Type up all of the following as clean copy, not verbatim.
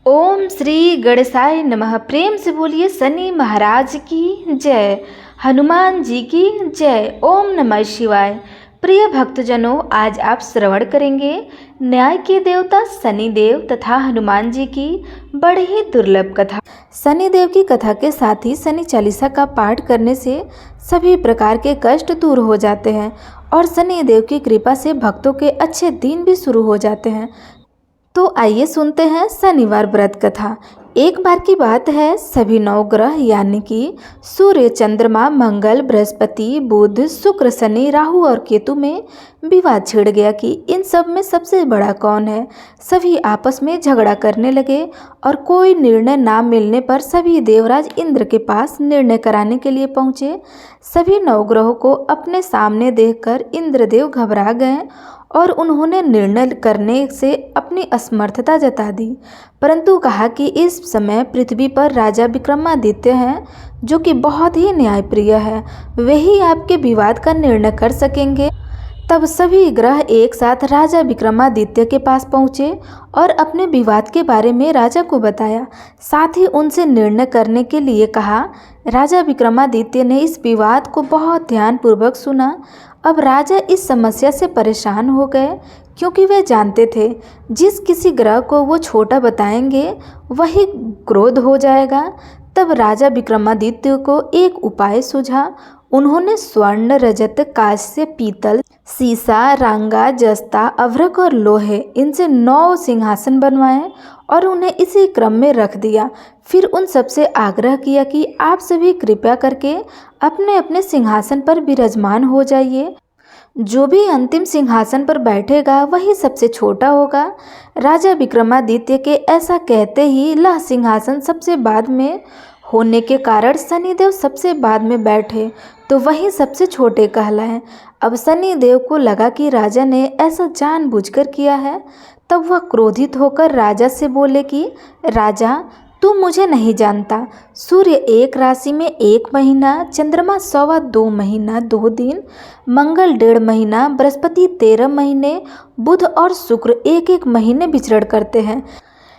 ओम श्री गणेशाय नमः। प्रेम से बोलिए शनि महाराज की जय, हनुमान जी की जय। ओम नमः शिवाय। प्रिय भक्तजनों, आज आप श्रवण करेंगे न्याय के देवता शनि देव तथा हनुमान जी की बड़ी ही दुर्लभ कथा। शनि देव की कथा के साथ ही शनि चालीसा का पाठ करने से सभी प्रकार के कष्ट दूर हो जाते हैं और शनि देव की कृपा से भक्तों के अच्छे दिन भी शुरू हो जाते हैं। तो आइए सुनते हैं शनिवार व्रत कथा। एक बार की बात है, सभी नवग्रह यानी कि सूर्य, चंद्रमा, मंगल, बृहस्पति, बुध, शुक्र, शनि, राहु और केतु में विवाद छिड़ गया कि इन सब में सबसे बड़ा कौन है। सभी आपस में झगड़ा करने लगे और कोई निर्णय ना मिलने पर सभी देवराज इंद्र के पास निर्णय कराने के लिए पहुँचे। सभी नवग्रहों को अपने सामने देखकर इंद्रदेव घबरा गए और उन्होंने निर्णय करने से अपनी असमर्थता जता दी, परंतु कहा कि इस समय पृथ्वी पर राजा विक्रमादित्य हैं, जो कि बहुत ही न्यायप्रिय है। वे ही आपके विवाद का निर्णय कर सकेंगे। तब सभी ग्रह एक साथ राजा विक्रमादित्य के पास पहुँचे और अपने विवाद के बारे में राजा को बताया, साथ ही उनसे निर्णय करने के लिए कहा। राजा विक्रमादित्य ने इस विवाद को बहुत ध्यानपूर्वक सुना। अब राजा इस समस्या से परेशान हो गए, क्योंकि वे जानते थे जिस किसी ग्रह को वो छोटा बताएंगे वही क्रोध हो जाएगा। तब राजा विक्रमादित्य को एक उपाय सूझा। उन्होंने स्वर्ण, रजत, कांस्य, पीतल, सीसा, रांगा, जस्ता, अभ्रक और लोहे, इनसे 9 सिंहासन बनवाए और उन्हें इसी क्रम में रख दिया। फिर उन सबसे आग्रह किया कि आप सभी कृपया करके अपने अपने सिंहासन पर विराजमान हो जाइए। जो भी अंतिम सिंहासन पर बैठेगा वही सबसे छोटा होगा। राजा विक्रमादित्य के ऐसा कहते ही लह सिंहासन सबसे बाद में होने के कारण शनिदेव सबसे बाद में बैठे, तो वही सबसे छोटे कहलाए। अब शनिदेव को लगा कि राजा ने ऐसा जानबूझकर किया है। तब वह क्रोधित होकर राजा से बोले कि राजा, तू मुझे नहीं जानता। सूर्य एक राशि में 1 महीना, चंद्रमा 2.25 महीना 2 दिन, मंगल 1.5 महीना, बृहस्पति 13 महीने, बुध और शुक्र 1-1 महीने विचरण करते हैं,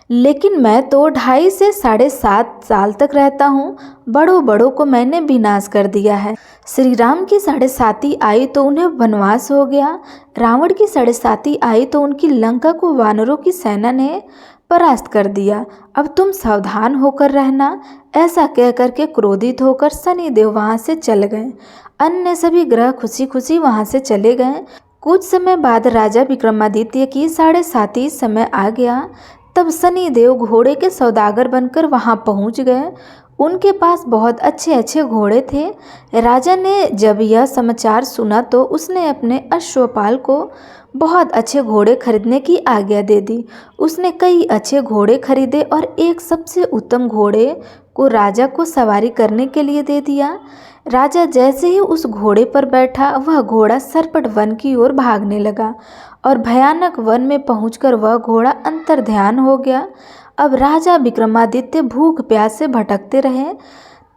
लेकिन मैं तो 2.5 से 7.5 साल तक रहता हूँ। बड़ों बड़ों को मैंने विनाश कर दिया है। श्री राम की 7.5 आई तो उन्हें वनवास हो गया। रावण की 7.5 आई तो उनकी लंका को वानरों की सेना ने परास्त कर दिया। अब तुम सावधान होकर रहना। ऐसा कह करके क्रोधित होकर शनिदेव वहाँ से चल गए। अन्य सभी ग्रह खुशी खुशी वहाँ से चले गए। कुछ समय बाद राजा विक्रमादित्य की 7.5 समय आ गया। तब शनिदेव घोड़े के सौदागर बनकर वहाँ पहुँच गए। उनके पास बहुत अच्छे अच्छे घोड़े थे। राजा ने जब यह समाचार सुना तो उसने अपने अश्वपाल को बहुत अच्छे घोड़े खरीदने की आज्ञा दे दी। उसने कई अच्छे घोड़े खरीदे और एक सबसे उत्तम घोड़े को राजा को सवारी करने के लिए दे दिया। राजा जैसे ही उस घोड़े पर बैठा, वह घोड़ा सरपट वन की ओर भागने लगा और भयानक वन में पहुंचकर वह घोड़ा अंतर्ध्यान हो गया। अब राजा विक्रमादित्य भूख प्यास से भटकते रहे।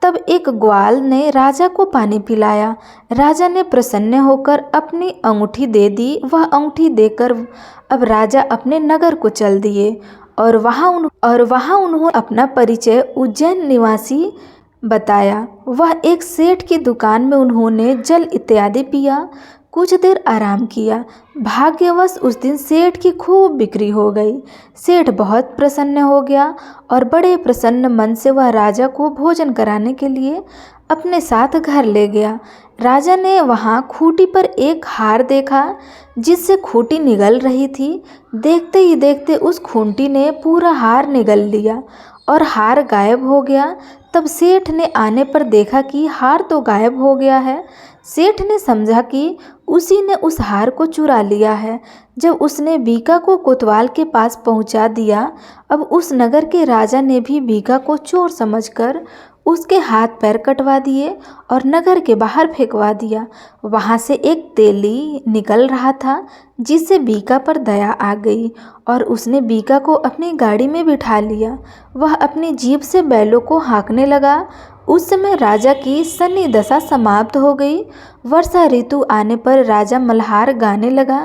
तब एक ग्वाल ने राजा को पानी पिलाया। राजा ने प्रसन्न होकर अपनी अंगूठी दे दी। वह अंगूठी देकर अब राजा अपने नगर को चल दिए और वहाँ उन्होंने अपना परिचय उज्जैन निवासी बताया। वह एक सेठ की दुकान में उन्होंने जल इत्यादि पिया, कुछ देर आराम किया। भाग्यवश उस दिन सेठ की खूब बिक्री हो गई। सेठ बहुत प्रसन्न हो गया और बड़े प्रसन्न मन से वह राजा को भोजन कराने के लिए अपने साथ घर ले गया। राजा ने वहाँ खूंटी पर एक हार देखा, जिससे खूंटी निगल रही थी। देखते ही देखते उस खूंटी ने पूरा हार निगल लिया और हार गायब हो गया। तब सेठ ने आने पर देखा कि हार तो गायब हो गया है। सेठ ने समझा कि उसी ने उस हार को चुरा लिया है। जब उसने बीका को कोतवाल के पास पहुंचा दिया, अब उस नगर के राजा ने भी बीका को चोर समझकर उसके हाथ पैर कटवा दिए और नगर के बाहर फेंकवा दिया। वहाँ से एक तेली निकल रहा था, जिससे बीका पर दया आ गई और उसने बीका को अपनी गाड़ी में बिठा लिया। वह अपनी जीभ से बैलों को हाँकने लगा उस समय राजा की शनि दशा समाप्त हो गई। वर्षा ऋतु आने पर राजा मल्हार गाने लगा।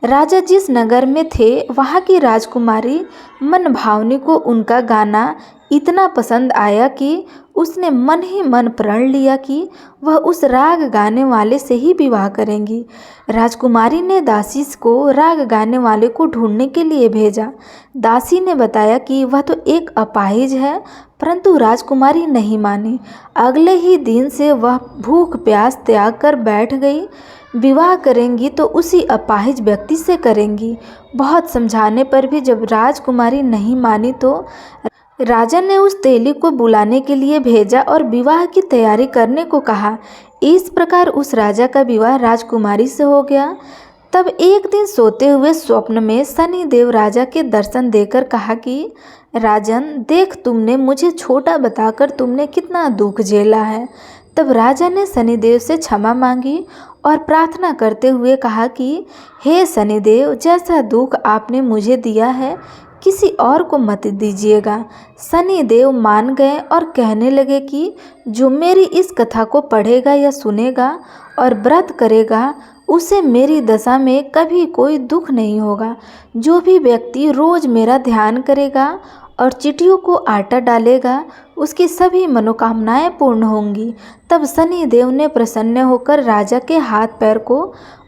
राजा जिस नगर में थे वहाँ की राजकुमारी मनभावनी को उनका गाना इतना पसंद आया कि उसने मन ही मन प्रण लिया कि वह उस राग गाने वाले से ही विवाह करेंगी। राजकुमारी ने दासी को राग गाने वाले को ढूंढने के लिए भेजा। दासी ने बताया कि वह तो एक अपाहिज है, परंतु राजकुमारी नहीं मानी। अगले ही दिन से वह भूख प्यास त्याग कर बैठ गई। विवाह करेंगी तो उसी अपाहिज व्यक्ति से करेंगी। बहुत समझाने पर भी जब राजकुमारी नहीं मानी तो राजा ने उस तेली को बुलाने के लिए भेजा और विवाह की तैयारी करने को कहा। इस प्रकार उस राजा का विवाह राजकुमारी से हो गया। तब एक दिन सोते हुए स्वप्न में शनिदेव राजा के दर्शन देकर कहा कि राजन, देख, तुमने मुझे छोटा बताकर तुमने कितना दुख झेला है। तब राजा ने शनिदेव से क्षमा मांगी और प्रार्थना करते हुए कहा कि हे शनिदेव, जैसा दुख आपने मुझे दिया है किसी और को मत दीजिएगा। शनिदेव मान गए और कहने लगे कि जो मेरी इस कथा को पढ़ेगा या सुनेगा और व्रत करेगा उसे मेरी दशा में कभी कोई दुख नहीं होगा। जो भी व्यक्ति रोज मेरा ध्यान करेगा और चिटियों को आटा डालेगा उसकी सभी मनोकामनाएं पूर्ण होंगी। तब शनिदेव ने प्रसन्न होकर राजा के हाथ पैर को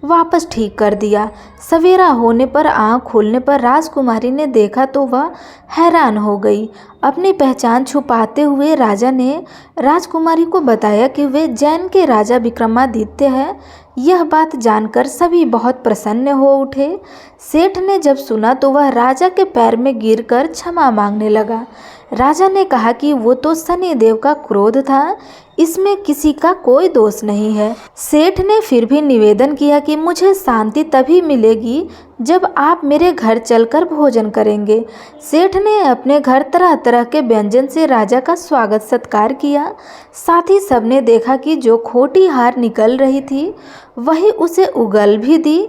वापस ठीक कर दिया। सवेरा होने पर आँख खोलने पर राजकुमारी ने देखा तो वह हैरान हो गई। अपनी पहचान छुपाते हुए राजा ने राजकुमारी को बताया कि वे जैन के राजा विक्रमादित्य हैं। यह बात जानकर सभी बहुत प्रसन्न हो उठे। सेठ ने जब सुना तो वह राजा के पैर में गिरकर क्षमा मांगने लगा। राजा ने कहा कि वो तो शनिदेव का क्रोध था, इसमें किसी का कोई दोष नहीं है। सेठ ने फिर भी निवेदन किया कि मुझे शांति तभी मिलेगी जब आप मेरे घर चलकर भोजन करेंगे। सेठ ने अपने घर तरह तरह के व्यंजन से राजा का स्वागत सत्कार किया। साथ ही सबने देखा कि जो खोटी हार निकल रही थी वही उसे उगल भी दी।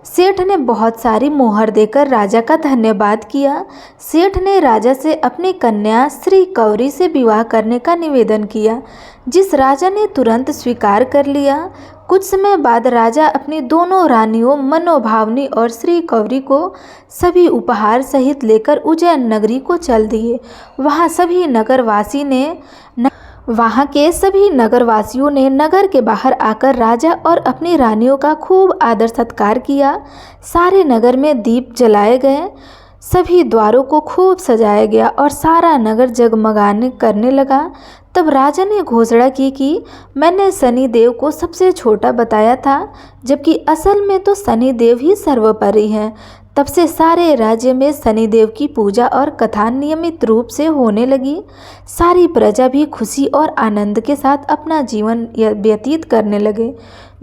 सेठ ने बहुत सारी मोहर देकर राजा का धन्यवाद किया। सेठ ने राजा से अपनी कन्या श्री कौरी से विवाह करने का निवेदन किया, जिस राजा ने तुरंत स्वीकार कर लिया। कुछ समय बाद राजा अपनी दोनों रानियों मनोभावनी और श्री कौरी को सभी उपहार सहित लेकर उज्जैन नगरी को चल दिए। वहाँ के सभी नगरवासियों ने नगर के बाहर आकर राजा और अपनी रानियों का खूब आदर सत्कार किया। सारे नगर में दीप जलाए गए, सभी द्वारों को खूब सजाया गया और सारा नगर जगमगाने करने लगा। तब राजा ने घोषणा की कि मैंने शनिदेव को सबसे छोटा बताया था, जबकि असल में तो शनिदेव ही सर्वोपरि हैं। तब से सारे राज्य में शनिदेव की पूजा और कथा नियमित रूप से होने लगी। सारी प्रजा भी खुशी और आनंद के साथ अपना जीवन व्यतीत करने लगे।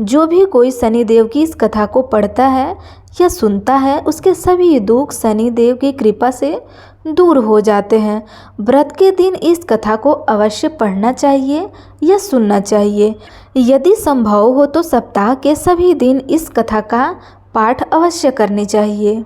जो भी कोई शनिदेव की इस कथा को पढ़ता है या सुनता है उसके सभी दुख शनिदेव की कृपा से दूर हो जाते हैं। व्रत के दिन इस कथा को अवश्य पढ़ना चाहिए या सुनना चाहिए। यदि संभव हो तो सप्ताह के सभी दिन इस कथा का पाठ अवश्य करनी चाहिए।